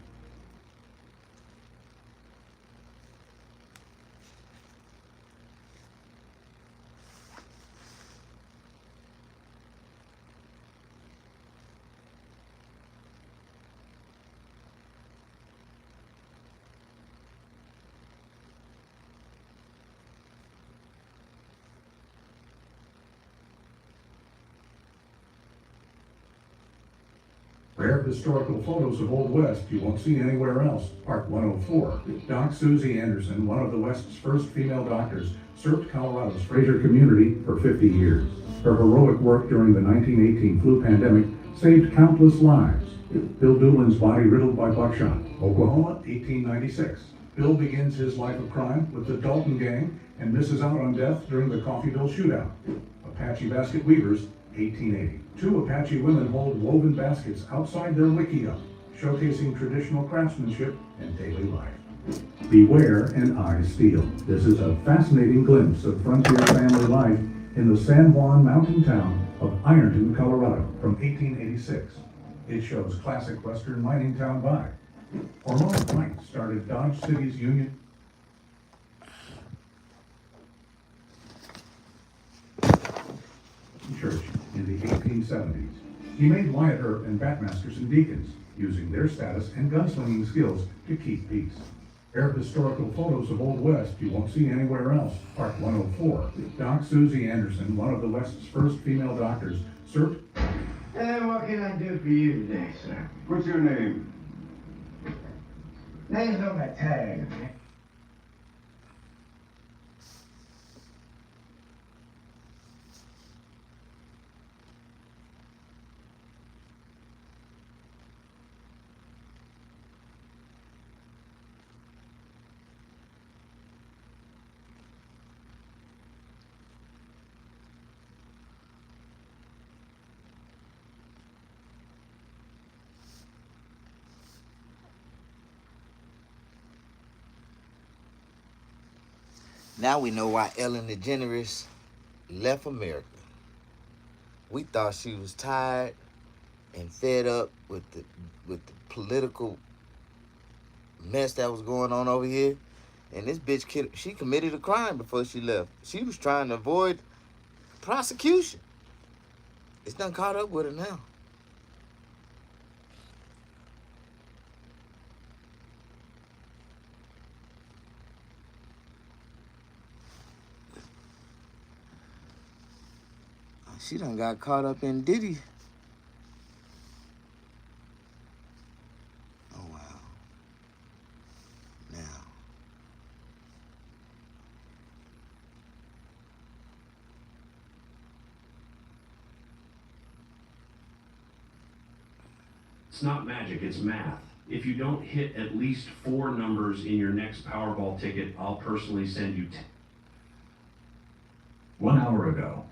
Rare historical photos of Old West you won't see anywhere else. Park 104. Doc Susie Anderson, one of the West's first female doctors, served Colorado's Fraser community for 50 years. Her heroic work during the 1918 flu pandemic saved countless lives. Bill Doolin's body riddled by buckshot. Oklahoma, 1896. Bill begins his life of crime with the Dalton Gang and misses out on death during the Coffeyville shootout. Apache basket weavers, 1880. Two Apache women hold woven baskets outside their wickiup, showcasing traditional craftsmanship and daily life. Beware and I Steal. This is a fascinating glimpse of frontier family life in the San Juan mountain town of Ironton, Colorado from 1886. It shows classic western mining town vibe. Hormone White started Dodge City's Union Church in the 1870s. He made Wyatt Earp and Batmasters and Deacons, using their status and gunslinging skills to keep peace. Rare historical photos of Old West you won't see anywhere else. Park 104. Doc Susie Anderson, one of the West's first female doctors, served. What can I do for you today, sir? What's your name? Name's on my tag. Now we know why Ellen DeGeneres left America. We thought she was tired and fed up with the political mess that was going on over here. And this bitch, she committed a crime before she left. She was trying to avoid prosecution. It's done caught up with her now. She done got caught up in Diddy. It's not magic, it's math. If you don't hit at least 4 numbers in your next Powerball ticket, I'll personally send you 10. 1 hour ago,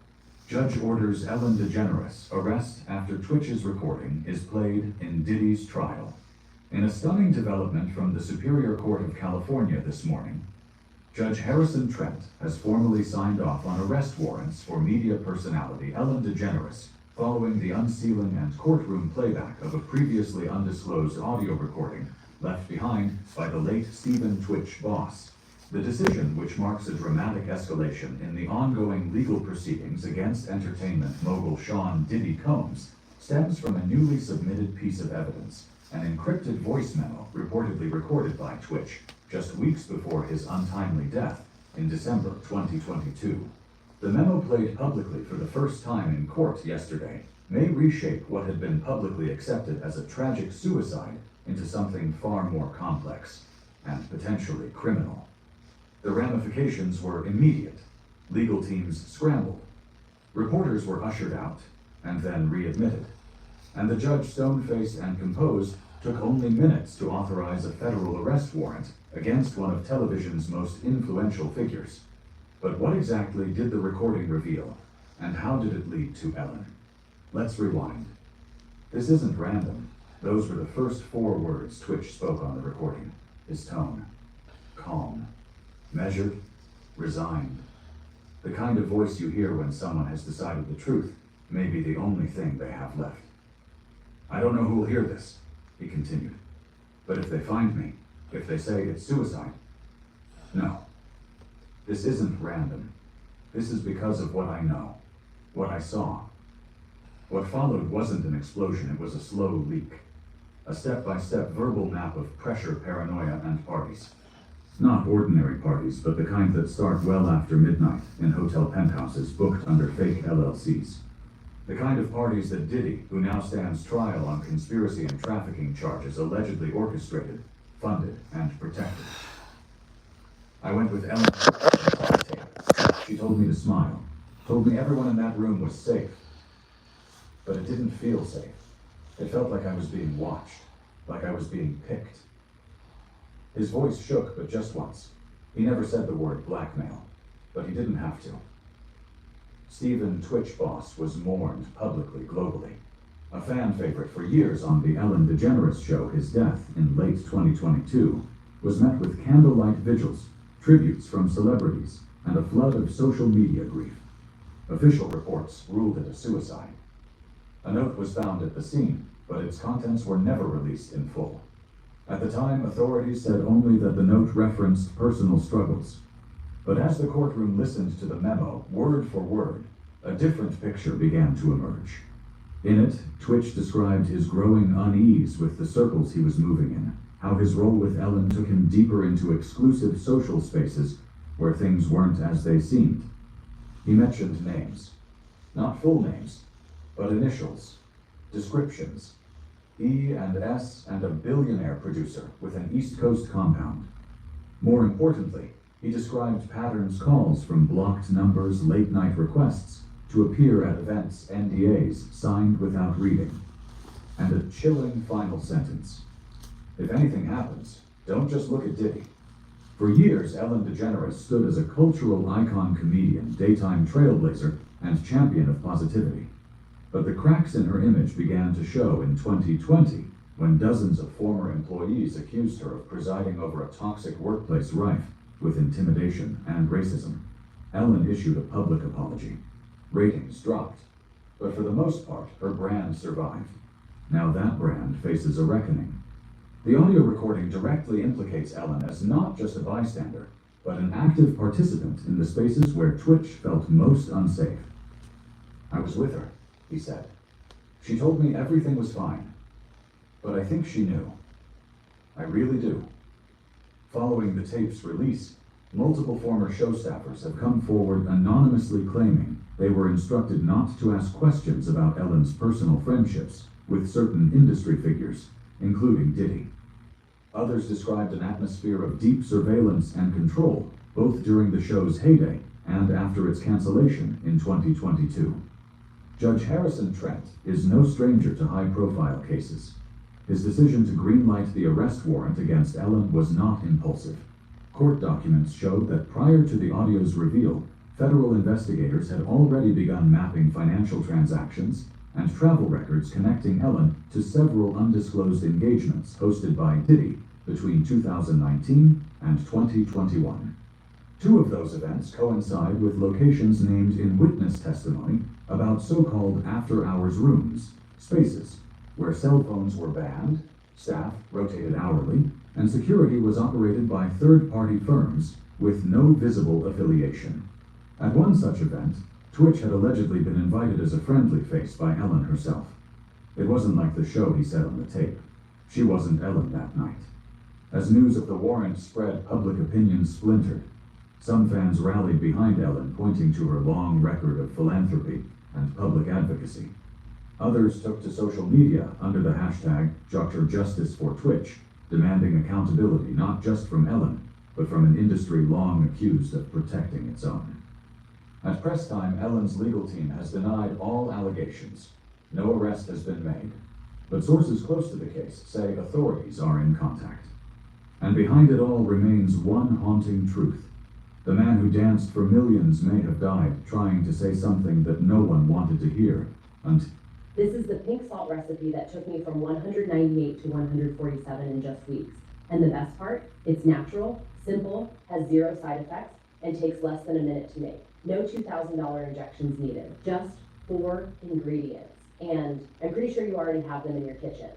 judge orders Ellen DeGeneres arrest after Twitch's recording is played in Diddy's trial. In a stunning development from the Superior Court of California this morning, Judge Harrison Trent has formally signed off on arrest warrants for media personality Ellen DeGeneres following the unsealing and courtroom playback of a previously undisclosed audio recording left behind by the late Stephen Twitch Boss. The decision, which marks a dramatic escalation in the ongoing legal proceedings against entertainment mogul Sean Diddy Combs, stems from a newly submitted piece of evidence, an encrypted voice memo reportedly recorded by Twitch just weeks before his untimely death in December 2022. The memo, played publicly for the first time in court yesterday, may reshape what had been publicly accepted as a tragic suicide into something far more complex and potentially criminal. The ramifications were immediate. Legal teams scrambled. Reporters were ushered out and then readmitted. And the judge, stone-faced and composed, took only minutes to authorize a federal arrest warrant against one of television's most influential figures. But what exactly did the recording reveal, and how did it lead to Ellen? Let's rewind. This isn't random. Those were the first 4 words Twitch spoke on the recording. His tone: calm, measured, resigned. The kind of voice you hear when someone has decided the truth may be the only thing they have left. I don't know who will hear this, he continued. But if they find me, if they say it's suicide, no. This isn't random. This is because of what I know, what I saw. What followed wasn't an explosion, it was a slow leak. A step-by-step verbal map of pressure, paranoia, and parties. Not ordinary parties, but the kind that start well after midnight in hotel penthouses booked under fake LLCs. The kind of parties that Diddy, who now stands trial on conspiracy and trafficking charges, allegedly orchestrated, funded, and protected. I went with Ellen. She told me to smile, told me everyone in that room was safe. But it didn't feel safe. It felt like I was being watched, like I was being picked. His voice shook, but just once. He never said the word blackmail, but he didn't have to. Stephen Twitch Boss was mourned publicly, globally. A fan favorite for years on the Ellen DeGeneres show, his death in late 2022 was met with candlelight vigils, tributes from celebrities, and a flood of social media grief. Official reports ruled it a suicide. A note was found at the scene, but its contents were never released in full. At the time, authorities said only that the note referenced personal struggles. But as the courtroom listened to the memo, word for word, a different picture began to emerge. In it, Twitch described his growing unease with the circles he was moving in, how his role with Ellen took him deeper into exclusive social spaces where things weren't as they seemed. He mentioned names. Not full names, but initials, descriptions. E and S and a billionaire producer with an East Coast compound. More importantly, he described patterns calls from blocked numbers, late-night requests to appear at events, NDAs signed without reading. And a chilling final sentence. If anything happens, don't just look at Diddy. For years, Ellen DeGeneres stood as a cultural icon, comedian, daytime trailblazer, and champion of positivity. But the cracks in her image began to show in 2020, when dozens of former employees accused her of presiding over a toxic workplace rife with intimidation and racism. Ellen issued a public apology. Ratings dropped, but for the most part, her brand survived. Now that brand faces a reckoning. The audio recording directly implicates Ellen as not just a bystander, but an active participant in the spaces where Twitch felt most unsafe. I was with her, he said. She told me everything was fine, but I think she knew. I really do. Following the tape's release, multiple former show staffers have come forward anonymously claiming they were instructed not to ask questions about Ellen's personal friendships with certain industry figures, including Diddy. Others described an atmosphere of deep surveillance and control, both during the show's heyday and after its cancellation in 2022. Judge Harrison Trent is no stranger to high-profile cases. His decision to greenlight the arrest warrant against Ellen was not impulsive. Court documents showed that prior to the audio's reveal, federal investigators had already begun mapping financial transactions and travel records connecting Ellen to several undisclosed engagements hosted by Diddy between 2019 and 2021. Two of those events coincide with locations named in witness testimony about so-called after-hours rooms, spaces, where cell phones were banned, staff rotated hourly, and security was operated by third-party firms with no visible affiliation. At one such event, Twitch had allegedly been invited as a friendly face by Ellen herself. It wasn't like the show he said on the tape. She wasn't Ellen that night. As news of the warrant spread, public opinion splintered. Some fans rallied behind Ellen, pointing to her long record of philanthropy and public advocacy. Others took to social media under the hashtag #JusticeForTwitch, demanding accountability not just from Ellen, but from an industry long accused of protecting its own. At press time, Ellen's legal team has denied all allegations. No arrest has been made, but sources close to the case say authorities are in contact. And behind it all remains one haunting truth. The man who danced for millions may have died trying to say something that no one wanted to hear. This is the pink salt recipe that took me from 198 to 147 in just weeks. And the best part, it's natural, simple, has zero side effects, and takes less than a minute to make. No $2,000 injections needed, just 4 ingredients. And I'm pretty sure you already have them in your kitchen.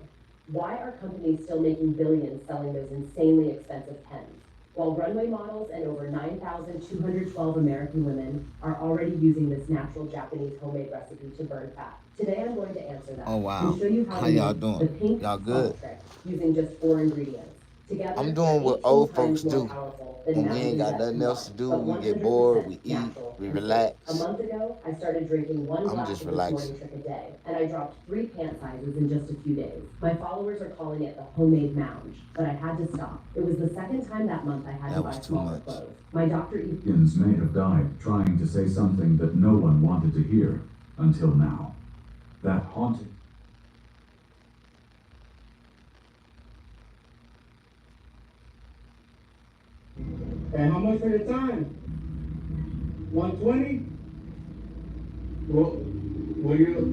Why are companies still making billions selling those insanely expensive pens? While runway models and over 9,212 American women are already using this natural Japanese homemade recipe to burn fat. Today I'm going to answer that. Oh, wow. And show you how How to y'all make doing? the pink Y'all good? salt trick using just 4 ingredients. Together, I'm doing what they're old 18 folks times more do. powerful than When we Mountain ain't got Dew nothing else to do, but we get 100% bored, we eat, natural we and relax. safe. A month ago, I started drinking 1 I'm glass just of this relaxing. morning trick a day, and I dropped 3 pant sizes in just a few days. My followers are calling it the homemade mounge, but I had to stop. It was the second time that month I had to buy smaller clothes. My doctor Millions may have died trying to say something that no one wanted to hear until now. That haunting. And how much for your time? 120? Well, will you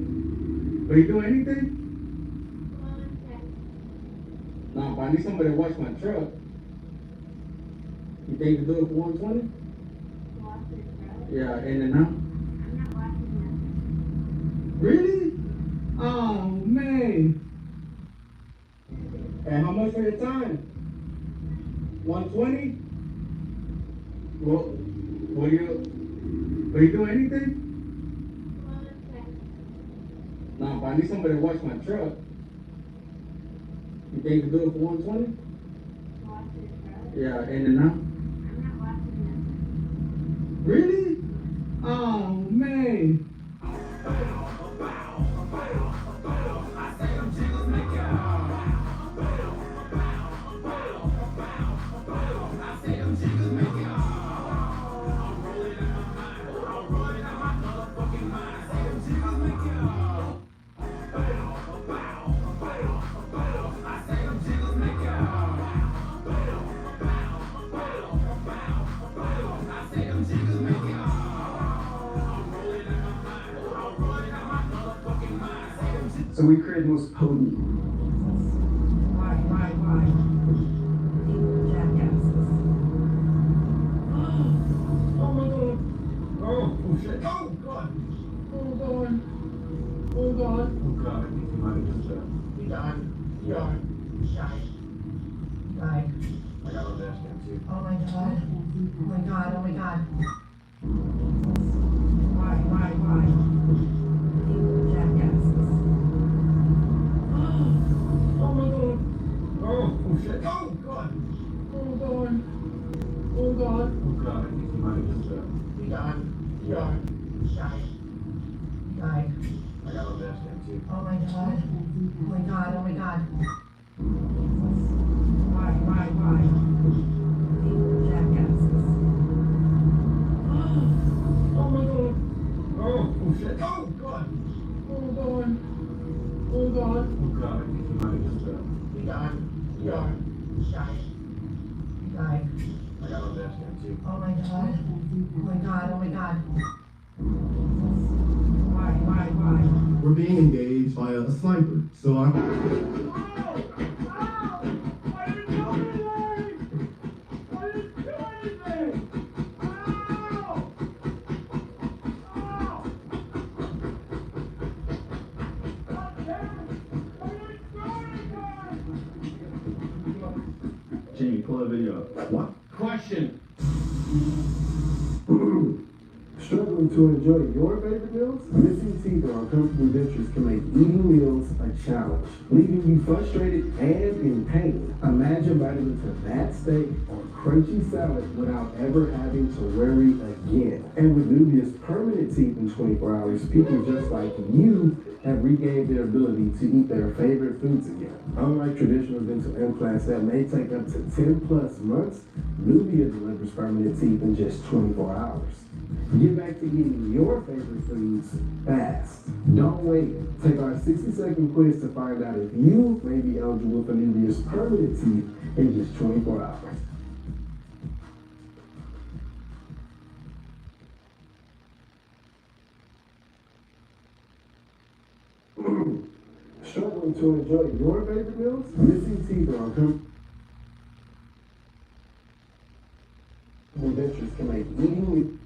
do anything? Nah, but I need somebody to wash my truck. You think you do it for 120? Yeah, in and out. Really? Oh, man. And how much for your time? 120? Well, will you do anything? Nah, but I need somebody to wash my truck. You think you do it for 120? Yeah, in and out. Really? Oh, man. So we created the most potent. Why? Jackasses. Oh my God. Oh shit. Oh God. Oh God. Oh God. Oh God, I think you might have just He died. He died. I got on dash cam too. Oh my God. Oh my God. Oh my God. Why? Jackasses. Oh my God. Oh shit. Oh God. Oh God. Oh God. Oh God, I think you might have just He died. I got on dash cam too. Oh my God. Oh my God. Oh my God. Why? Jackasses. Oh my God. Oh shit. Oh God. Oh God. Oh God. Oh God, I think you might have just too. Oh my God. Oh my God, oh my God. Why? We're being engaged by a sniper, so I... Jamie, pull that video up. What? Question. Struggling to enjoy your favorite meals? Missing teeth or uncomfortable dentures can make eating meals a challenge, leaving you frustrated and in pain. Imagine biting into that steak or crunchy salad without ever having to worry again. And with Nubia's permanent teeth in 24 hours, people just like you have regained their ability to eat their favorite foods again. Unlike traditional dental implants that may take up to 10 plus months, Nubia delivers permanent teeth in just 24 hours. Get back to eating your favorite foods fast. Don't wait. Take our 60-second quiz to find out if you may be eligible for Nubia's permanent teeth in just 24 hours. Struggling to enjoy your favorite meals? Missing teeth or uncomfortable dentures can make eating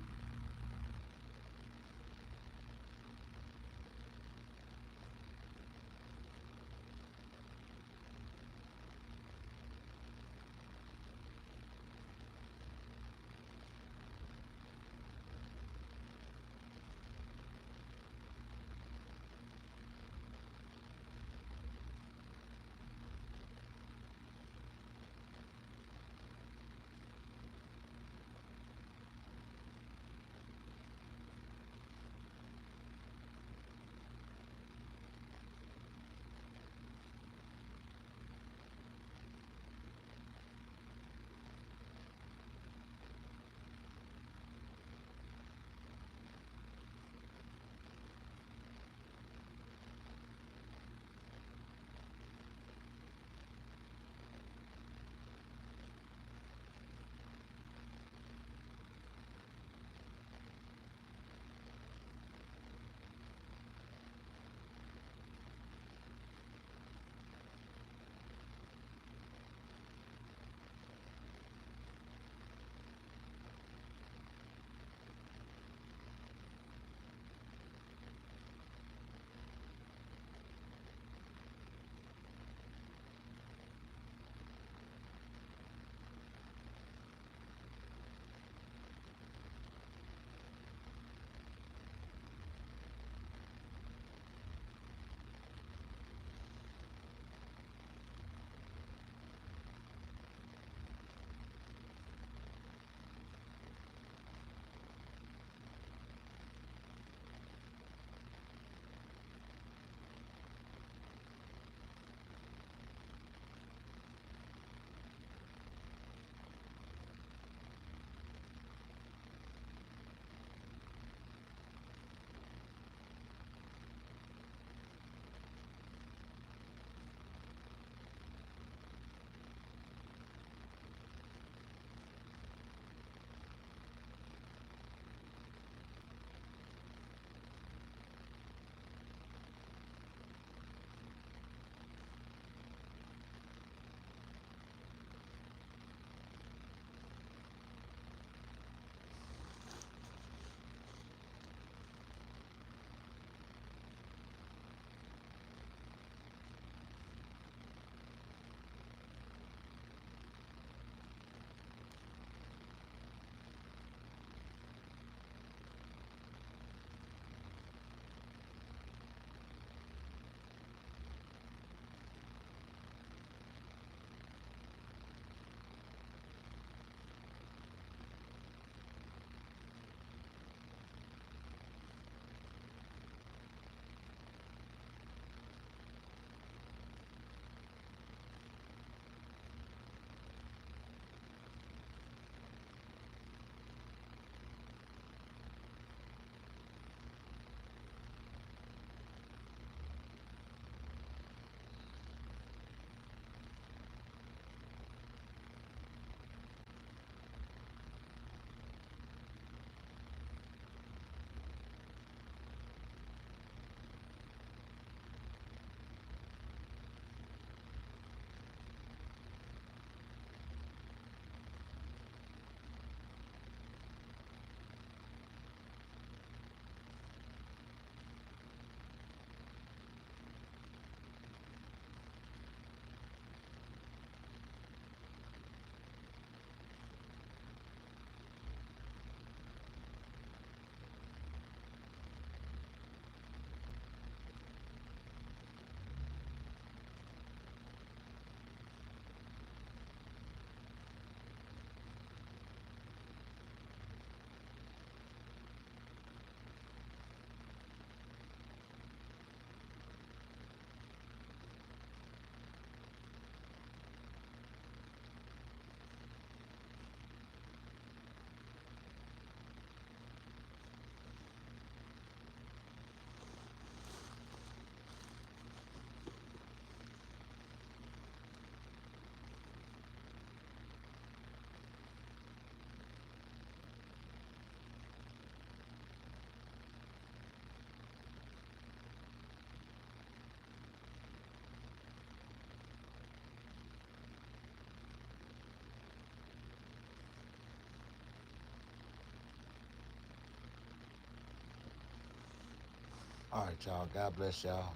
All right, y'all. God bless y'all.